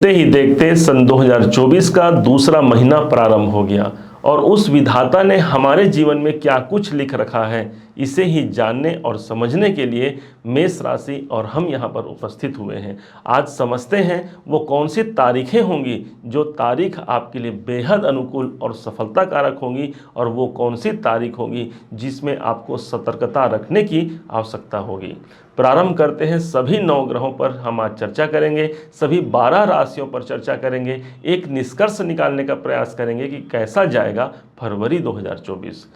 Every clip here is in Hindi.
देखते ही देखते सन 2024 का दूसरा महीना प्रारंभ हो गया और उस विधाता ने हमारे जीवन में क्या कुछ लिख रखा है, इसे ही जानने और समझने के लिए मेष राशि और हम यहाँ पर उपस्थित हुए हैं। आज समझते हैं वो कौन सी तारीखें होंगी जो तारीख आपके लिए बेहद अनुकूल और सफलता कारक होंगी, और वो कौन सी तारीख होगी जिसमें आपको सतर्कता रखने की आवश्यकता होगी। प्रारंभ करते हैं। सभी 9 ग्रहों पर हम आज चर्चा करेंगे, सभी 12 राशियों पर चर्चा करेंगे, एक निष्कर्ष निकालने का प्रयास करेंगे कि कैसा जाएगा फरवरी 2024।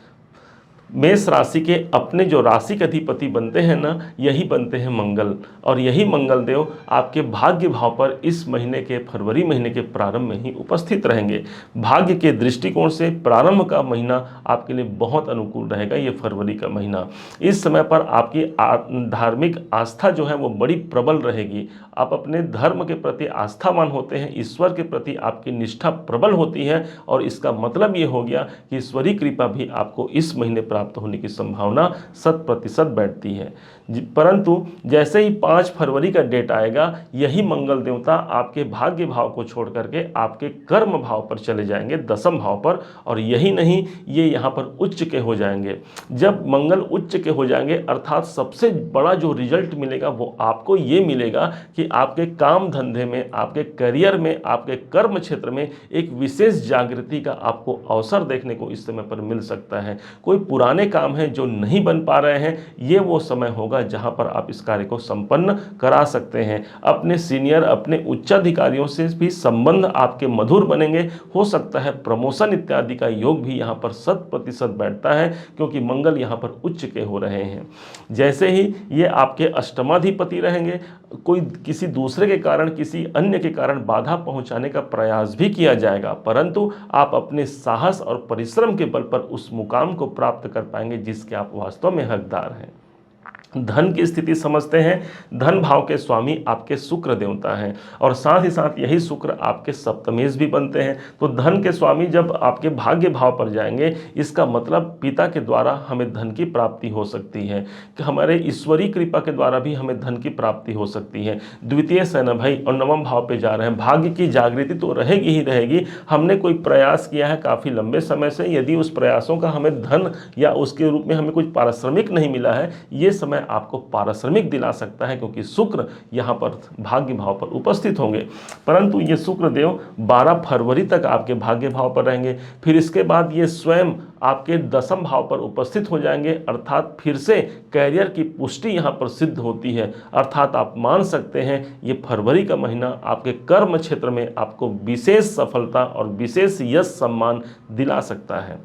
मेष राशि के अपने जो राशि के अधिपति बनते हैं ना, यही बनते हैं मंगल, और यही मंगल देव आपके भाग्य भाव पर इस महीने के फरवरी महीने के प्रारंभ में ही उपस्थित रहेंगे। भाग्य के दृष्टिकोण से प्रारंभ का महीना आपके लिए बहुत अनुकूल रहेगा। ये फरवरी का महीना, इस समय पर आपकी धार्मिक आस्था जो है वो बड़ी प्रबल रहेगी। आप अपने धर्म के प्रति आस्थावान होते हैं, ईश्वर के प्रति आपकी निष्ठा प्रबल होती है, और इसका मतलब ये हो गया कि ईश्वरीय कृपा भी आपको इस महीने प्राप्त होने की संभावना 100% बैठती है। परंतु जैसे ही 5 फरवरी का डेट आएगा, यही मंगल देवता आपके भाग्य भाव को छोड़ करके आपके कर्म भाव पर चले जाएंगे, दसम भाव पर। और यही नहीं, ये यहाँ पर उच्च के हो जाएंगे। जब मंगल उच्च के हो जाएंगे, अर्थात सबसे बड़ा जो रिजल्ट मिलेगा वो आपको ये मिलेगा कि आपके काम धंधे में, आपके करियर में, आपके कर्म क्षेत्र में एक विशेष जागृति का आपको अवसर देखने को इस समय पर मिल सकता है। कोई पुराने काम है जो नहीं बन पा रहे हैं, ये वो समय होगा जहां पर आप इस कार्य को संपन्न करा सकते हैं। अपने सीनियर, अपने उच्चाधिकारियों से भी संबंध आपके मधुर बनेंगे। हो सकता है प्रमोशन इत्यादि का योग भी यहाँ पर 100% बैठता है, क्योंकि मंगल यहाँ पर उच्च के हो रहे हैं। जैसे ही ये आपके अष्टमाधिपति रहेंगे, कोई किसी दूसरे के कारण, किसी अन्य के कारण बाधा पहुंचाने का प्रयास भी किया जाएगा, परंतु आप अपने साहस और परिश्रम के बल पर उस मुकाम को प्राप्त कर पाएंगे जिसके आप वास्तव में हकदार हैं। धन की स्थिति समझते हैं। धन भाव के स्वामी आपके शुक्र देवता हैं, और साथ ही साथ यही शुक्र आपके सप्तमेश भी बनते हैं। तो धन के स्वामी जब आपके भाग्य भाव पर जाएंगे, इसका मतलब पिता के द्वारा हमें धन की प्राप्ति हो सकती है, कि हमारे ईश्वरीय कृपा के द्वारा भी हमें धन की प्राप्ति हो सकती है। द्वितीय सेना भाई और नवम भाव पे जा रहे हैं, भाग्य की जागृति तो रहेगी ही रहेगी। हमने कोई प्रयास किया है काफ़ी लंबे समय से, यदि उस प्रयासों का हमें धन या उसके रूप में हमें कुछ पारिश्रमिक नहीं मिला है, ये समय आपको पारिश्रमिक दिला सकता है, क्योंकि शुक्र यहाँ पर भाग्य भाव पर उपस्थित होंगे। परंतु ये शुक्र देव 12 फरवरी तक आपके भाग्य भाव पर रहेंगे। फिर इसके बाद ये स्वयं आपके दसम भाव पर उपस्थित हो जाएंगे, अर्थात फिर से कैरियर की पुष्टि यहाँ पर सिद्ध होती है। अर्थात आप मान सकते हैं ये फरवरी का महीना आपके कर्म क्षेत्र में आपको विशेष सफलता और विशेष यश सम्मान दिला सकता है।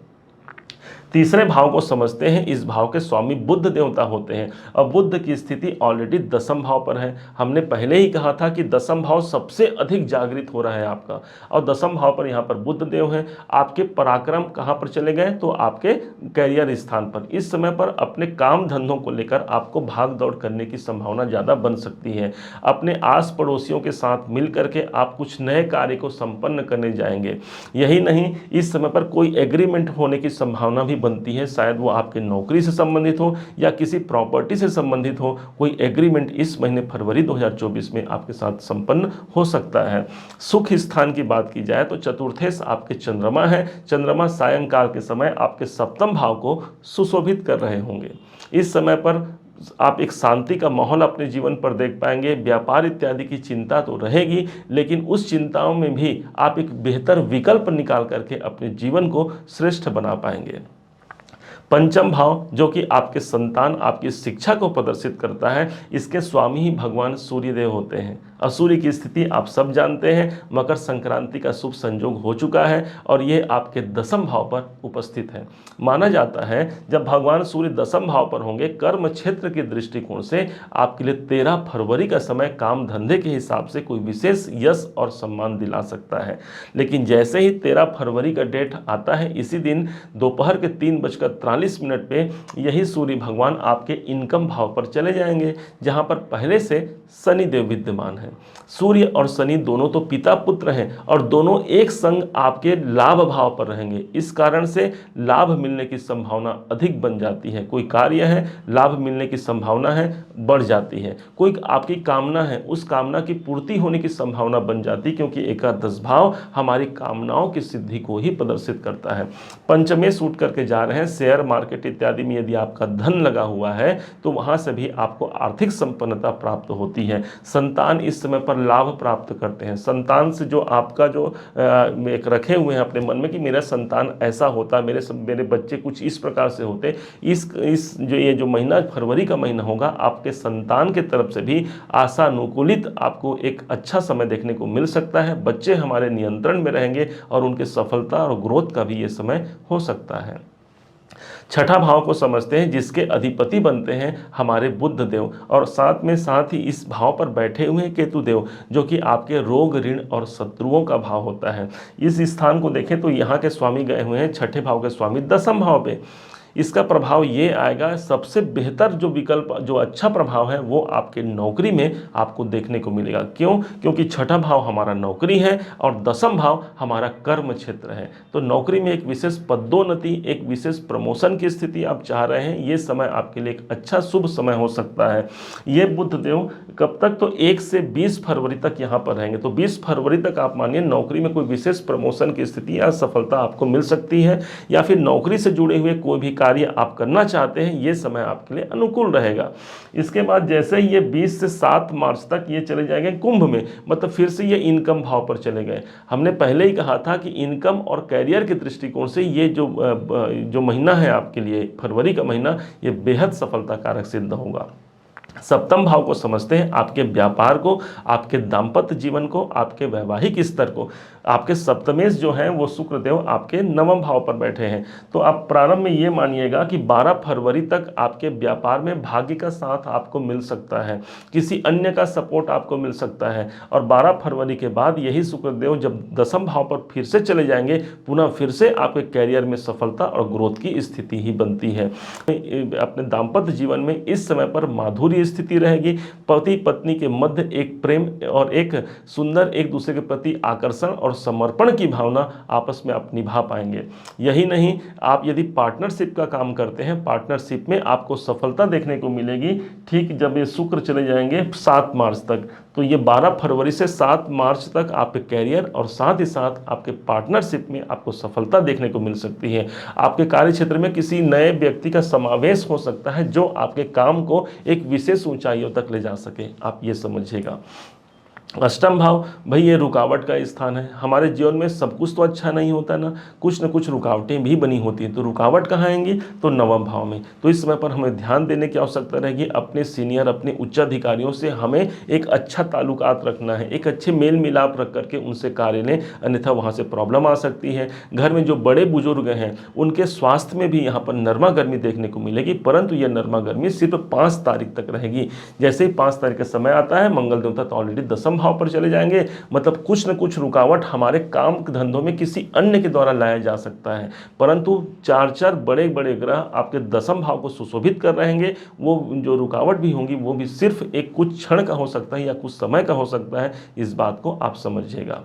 तीसरे भाव को समझते हैं। इस भाव के स्वामी बुध देवता होते हैं, और बुध की स्थिति ऑलरेडी दसम भाव पर है। हमने पहले ही कहा था कि दसम भाव सबसे अधिक जागृत हो रहा है आपका, और दसम भाव पर यहाँ पर बुध देव हैं। आपके पराक्रम कहाँ पर चले गए, तो आपके कैरियर स्थान पर। इस समय पर अपने काम धंधों को लेकर आपको भाग दौड़ करने की संभावना ज़्यादा बन सकती है। अपने आस पड़ोसियों के साथ मिल करके आप कुछ नए कार्य को संपन्न करने जाएंगे। यही नहीं, इस समय पर कोई एग्रीमेंट होने की संभावना भी बनती है। शायद वो आपके नौकरी से संबंधित हो या किसी प्रॉपर्टी से संबंधित हो, कोई एग्रीमेंट इस महीने फरवरी 2024 में आपके साथ संपन्न हो सकता है। सुख स्थान की बात की जाए तो चतुर्थेश आपके चंद्रमा है। चंद्रमा सायंकाल के समय आपके सप्तम भाव को सुशोभित कर रहे होंगे। इस समय पर आप एक शांति का माहौल अपने जीवन पर देख पाएंगे। व्यापार इत्यादि की चिंता तो रहेगी, लेकिन उस चिंताओं में भी आप एक बेहतर विकल्प निकाल करके अपने जीवन को श्रेष्ठ बना पाएंगे। पंचम भाव जो कि आपके संतान, आपकी शिक्षा को प्रदर्शित करता है, इसके स्वामी ही भगवान सूर्यदेव होते हैं। और सूर्य की स्थिति आप सब जानते हैं। मकर संक्रांति का शुभ संयोग हो चुका है, और ये आपके दसम भाव पर उपस्थित है। माना जाता है जब भगवान सूर्य दसम भाव पर होंगे, कर्म क्षेत्र के दृष्टिकोण से आपके लिए 13 फरवरी का समय काम धंधे के हिसाब से कोई विशेष यश और सम्मान दिला सकता है। लेकिन जैसे ही 13 फरवरी का डेट आता है, इसी दिन दोपहर के 3:43 पे यही सूर्य भगवान आपके इनकम भाव पर चले जाएंगे, जहां पर पहले से शनिदेव विद्यमान है। सूर्य और शनि दोनों तो पिता पुत्र हैं और दोनों एक संग आपके लाभ भाव पर रहेंगे। इस कारण से लाभ मिलने की संभावना अधिक बन जाती है। कोई कार्य है, लाभ मिलने की संभावना है, बढ़ जाती है। कोई आपकी कामना है, उस कामना की पूर्ति होने की संभावना बन जाती, क्योंकि एकादश भाव हमारी कामनाओं की सिद्धि को ही प्रदर्शित करता है। पंचमेश उठ करके जा रहे हैं, शेयर मार्केट इत्यादि में यदि आपका धन लगा हुआ है तो वहां से भी आपको आर्थिक संपन्नता प्राप्त होती है। संतान इस समय पर लाभ प्राप्त करते हैं। संतान से जो आपका जो एक रखे हुए हैं अपने मन में कि मेरा संतान ऐसा होता, मेरे बच्चे कुछ इस प्रकार से होते, इस जो ये जो महीना फरवरी का महीना होगा, आपके संतान के तरफ से भी आशानुकूलित आपको एक अच्छा समय देखने को मिल सकता है। बच्चे हमारे नियंत्रण में रहेंगे और उनके सफलता और ग्रोथ का भी ये समय हो सकता है। छठा भाव को समझते हैं, जिसके अधिपति बनते हैं हमारे बुध देव, और साथ ही इस भाव पर बैठे हुए हैं केतु देव, जो कि आपके रोग, ऋण और शत्रुओं का भाव होता है। इस स्थान को देखें तो यहाँ के स्वामी गए हुए हैं छठे भाव के स्वामी दसम भाव पे। इसका प्रभाव ये आएगा, सबसे बेहतर जो विकल्प, जो अच्छा प्रभाव है वो आपके नौकरी में आपको देखने को मिलेगा। क्यों? क्योंकि छठा भाव हमारा नौकरी है और दसम भाव हमारा कर्म क्षेत्र है। तो नौकरी में एक विशेष पदोन्नति, एक विशेष प्रमोशन की स्थिति आप चाह रहे हैं, ये समय आपके लिए एक अच्छा शुभ समय हो सकता है। ये बुध देव कब तक? तो 1 से 20 फरवरी तक यहाँ पर रहेंगे। तो 20 फरवरी तक आप मानिए नौकरी में कोई विशेष प्रमोशन की स्थिति या सफलता आपको मिल सकती है, या फिर नौकरी से जुड़े हुए कोई भी कार्य आप करना चाहते हैं, ये समय आपके लिए अनुकूल रहेगा। इसके बाद जैसे ही ये 20 से 7 मार्च तक ये चले जाएंगे कुंभ में, मतलब फिर से ये इनकम भाव पर चले गए। हमने पहले ही कहा था कि इनकम और कैरियर के दृष्टिकोण से ये जो महीना है आपके लिए, फरवरी का महीना, ये बेहद सफलता कारक सिद्ध होगा। सप्तम भाव को समझते हैं आपके व्यापार को, आपके दाम्पत्य जीवन को, आपके वैवाहिक स्तर को। आपके सप्तमेश जो हैं वो शुक्रदेव आपके नवम भाव पर बैठे हैं। तो आप प्रारंभ में ये मानिएगा कि 12 फरवरी तक आपके व्यापार में भाग्य का साथ आपको मिल सकता है, किसी अन्य का सपोर्ट आपको मिल सकता है। और 12 फरवरी के बाद यही शुक्रदेव जब दसम भाव पर फिर से चले जाएंगे, पुनः फिर से आपके कैरियर में सफलता और ग्रोथ की स्थिति ही बनती है। अपने दाम्पत्य जीवन में इस समय पर माधुर्य स्थिति रहेगी। पति पत्नी के मध्य एक प्रेम और एक सुंदर एक दूसरे के प्रति आकर्षण और समर्पण की भावना आपस में आप निभा पाएंगे। यही नहीं, आप यदि पार्टनरशिप का काम करते हैं, पार्टनरशिप में आपको सफलता देखने को मिलेगी। ठीक जब ये शुक्र चले जाएंगे 7 मार्च तक, तो ये 12 फरवरी से 7 मार्च तक आपके कैरियर और साथ ही साथ आपके पार्टनरशिप में आपको सफलता देखने को मिल सकती है। आपके कार्य क्षेत्र में किसी नए व्यक्ति का समावेश हो सकता है, जो आपके काम को एक विशेष ऊंचाइयों तक ले जा सके। आप ये समझिएगा। अष्टम भाव भाई ये रुकावट का स्थान है। हमारे जीवन में सब कुछ तो अच्छा नहीं होता ना, कुछ न कुछ रुकावटें भी बनी होती हैं। तो रुकावट कहाँ आएंगी? तो नवम भाव में। तो इस समय पर हमें ध्यान देने की आवश्यकता रहेगी। अपने सीनियर, अपने उच्च अधिकारियों से हमें एक अच्छा ताल्लुकात रखना है, एक अच्छे मेल मिलाप रख करके उनसे कार्य लें, अन्यथा वहाँ से प्रॉब्लम आ सकती है। घर में जो बड़े बुजुर्ग हैं उनके स्वास्थ्य में भी यहाँ पर नरमा गर्मी देखने को मिलेगी, परंतु यह नरमा गर्मी सिर्फ 5 तारीख तक रहेगी। जैसे ही 5 तारीख का समय आता है, मंगल देवता तो ऑलरेडी दसम भाव पर चले जाएंगे, मतलब कुछ न कुछ रुकावट हमारे काम धंधों में किसी अन्य के द्वारा लाया जा सकता है। परंतु 4 बड़े बड़े ग्रह आपके दसम भाव को सुशोभित कर रहेंगे। वो जो रुकावट भी होंगी वो भी सिर्फ एक कुछ क्षण का हो सकता है या कुछ समय का हो सकता है। इस बात को आप समझिएगा।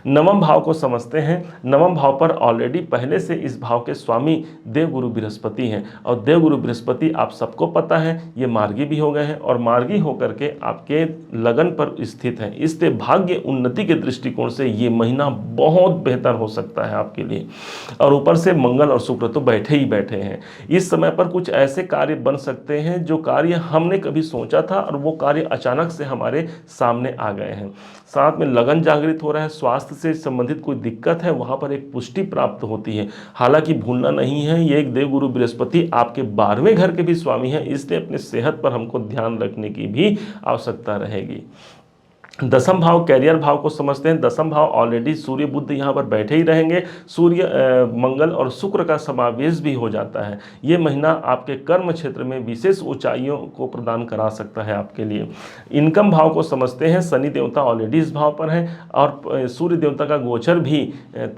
नवम भाव को समझते हैं। नवम भाव पर ऑलरेडी पहले से इस भाव के स्वामी देवगुरु बृहस्पति हैं, और देवगुरु बृहस्पति आप सबको पता है ये मार्गी भी हो गए हैं, और मार्गी होकर के आपके लगन पर स्थित है। इससे भाग्य उन्नति के दृष्टिकोण से ये महीना बहुत बेहतर हो सकता है आपके लिए। और ऊपर से मंगल और शुक्र तो बैठे ही बैठे हैं। इस समय पर कुछ ऐसे कार्य बन सकते हैं जो कार्य हमने कभी सोचा था और वो कार्य अचानक से हमारे सामने आ गए हैं। साथ में लगन जागृत हो रहा है। स्वास्थ्य से संबंधित कोई दिक्कत है, वहां पर एक पुष्टि प्राप्त होती है। हालांकि भूलना नहीं है, ये एक देवगुरु बृहस्पति आपके 12वें घर के भी स्वामी हैं, इसलिए अपने सेहत पर हमको ध्यान रखने की भी आवश्यकता रहेगी। दसम भाव कैरियर भाव को समझते हैं। दसम भाव ऑलरेडी सूर्य बुध यहाँ पर बैठे ही रहेंगे, सूर्य मंगल और शुक्र का समावेश भी हो जाता है। ये महीना आपके कर्म क्षेत्र में विशेष ऊंचाइयों को प्रदान करा सकता है आपके लिए। इनकम भाव को समझते हैं। शनि देवता ऑलरेडी इस भाव पर हैं और सूर्य देवता का गोचर भी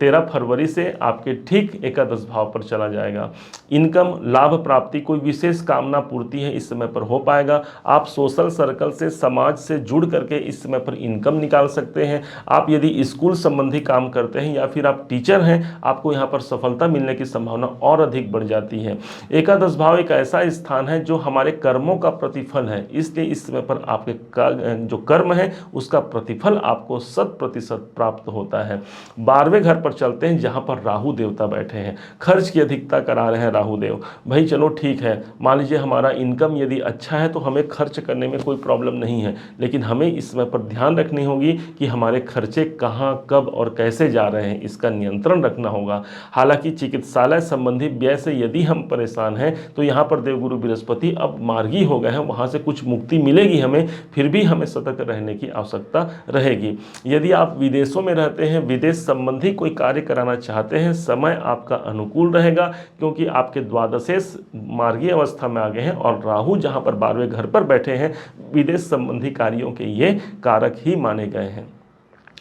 13 फरवरी से आपके ठीक एकादश भाव पर चला जाएगा। इनकम लाभ प्राप्ति कोई विशेष कामना पूर्ति है इस समय पर हो पाएगा। आप सोशल सर्कल से, समाज से जुड़ करके इस समय पर इनकम निकाल सकते हैं। आप यदि स्कूल संबंधी काम करते हैं या फिर आप टीचर हैं, आपको यहाँ पर सफलता मिलने की संभावना और अधिक बढ़ जाती है। एकादश भाव एक ऐसा स्थान है जो हमारे कर्मों का प्रतिफल है, इसलिए इस समय पर आपके जो कर्म है उसका प्रतिफल आपको 100% प्राप्त होता है। 12वें घर पर चलते हैं जहाँ पर राहु देवता बैठे हैं। खर्च की अधिकता करा रहे हैं राहु देव। भाई चलो ठीक है, मान लीजिए हमारा इनकम यदि अच्छा है तो हमें खर्च करने में कोई प्रॉब्लम नहीं है, लेकिन हमें इस समय पर ध्यान रखनी होगी कि हमारे खर्चे कहाँ, कब और कैसे जा रहे हैं, इसका नियंत्रण रखना होगा। हालांकि चिकित्सालय संबंधी व्यय से यदि हम परेशान हैं तो यहाँ पर देवगुरु बृहस्पति अब मार्गी हो गए हैं, वहाँ से कुछ मुक्ति मिलेगी हमें, फिर भी हमें सतर्क रहने की आवश्यकता रहेगी। यदि आप विदेशों में रहते हैं, विदेश संबंधी कोई कार्य कराना चाहते हैं, समय आपका अनुकूल रहेगा क्योंकि आपके द्वादशेश मार्गीय अवस्था में आ गए हैं और राहु जहाँ पर 12वें घर पर बैठे हैं, विदेश संबंधी कार्यों के ये कारक ही माने गए हैं।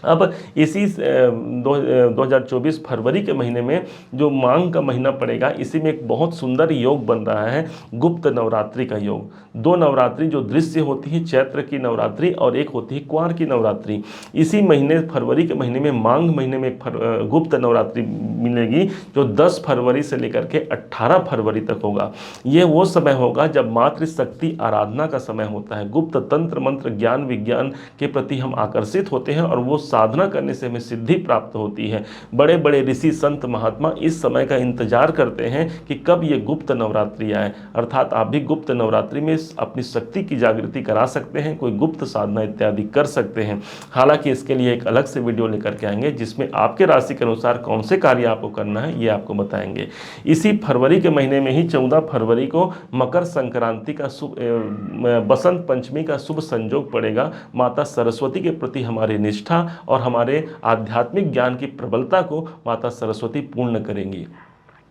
अब इसी 2024 फरवरी के महीने में जो मांग का महीना पड़ेगा, इसी में एक बहुत सुंदर योग बन रहा है, गुप्त नवरात्रि का योग। 2 नवरात्रि जो दृश्य होती है, चैत्र की नवरात्रि और एक होती है कुंवार की नवरात्रि। इसी महीने फरवरी के महीने में मांग महीने में एक गुप्त नवरात्रि मिलेगी जो 10 फरवरी से लेकर के 18 फरवरी तक होगा। ये वो समय होगा जब मातृशक्ति आराधना का समय होता है। गुप्त तंत्र मंत्र ज्ञान विज्ञान के प्रति हम आकर्षित होते हैं और वो साधना करने से हमें सिद्धि प्राप्त होती है। बड़े बड़े ऋषि संत महात्मा इस समय का इंतजार करते हैं कि कब ये गुप्त नवरात्रि आए, अर्थात आप भी गुप्त नवरात्रि में अपनी शक्ति की जागृति करा सकते हैं, कोई गुप्त साधना इत्यादि कर सकते हैं। हालांकि इसके लिए एक अलग से वीडियो लेकर के आएंगे जिसमें आपके राशि के अनुसार कौन से कार्य आपको करना है ये आपको बताएंगे। इसी फरवरी के महीने में ही 14 फरवरी को मकर संक्रांति का शुभ बसंत पंचमी का शुभ संयोग पड़ेगा। माता सरस्वती के प्रति हमारी निष्ठा और हमारे आध्यात्मिक ज्ञान की प्रबलता को माता सरस्वती पूर्ण करेंगी।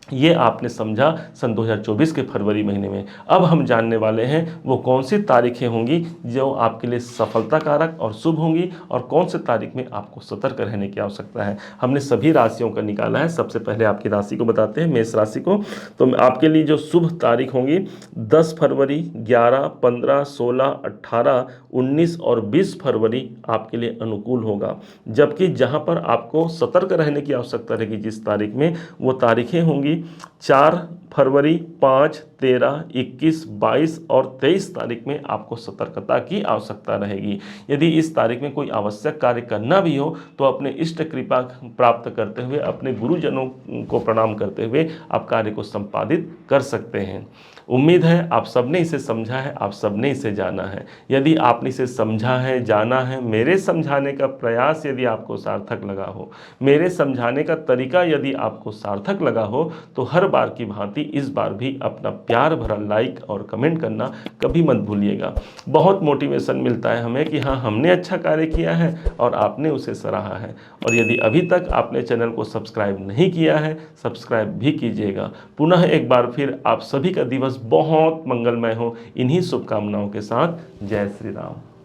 ये आपने समझा सन 2024 के फरवरी महीने में। अब हम जानने वाले हैं वो कौन सी तारीखें होंगी जो आपके लिए सफलता कारक और शुभ होंगी और कौन से तारीख में आपको सतर्क रहने की आवश्यकता है। हमने सभी राशियों का निकाला है। सबसे पहले आपकी राशि को बताते हैं, मेष राशि को। तो आपके लिए जो शुभ तारीख होंगी 10 फरवरी, 11, 15, 16, 18, 19 और 20 फरवरी आपके लिए अनुकूल होगा। जबकि जहाँ पर आपको सतर्क रहने की आवश्यकता रहेगी जिस तारीख में, वो तारीखें होंगी 4 फरवरी, 5, 13, 21, 22 और 23 तारीख में आपको सतर्कता की आवश्यकता रहेगी। यदि इस तारीख में कोई आवश्यक कार्य करना भी हो तो अपने इष्ट कृपा प्राप्त करते हुए, अपने गुरुजनों को प्रणाम करते हुए आप कार्य को संपादित कर सकते हैं। उम्मीद है आप सबने इसे समझा है, आप सबने इसे जाना है। यदि आपने इसे समझा है, जाना है, मेरे समझाने का प्रयास यदि आपको सार्थक लगा हो, मेरे समझाने का तरीका यदि आपको सार्थक लगा हो, तो हर बार की भांति इस बार भी अपना प्यार भरा लाइक और कमेंट करना कभी मत भूलिएगा। बहुत मोटिवेशन मिलता है हमें कि हाँ, हमने अच्छा कार्य किया है और आपने उसे सराहा है। और यदि अभी तक आपने चैनल को सब्सक्राइब नहीं किया है, सब्सक्राइब भी कीजिएगा। पुनः एक बार फिर आप सभी का दिवस बहुत मंगलमय हो, इन्हीं शुभकामनाओं के साथ। जय श्री राम।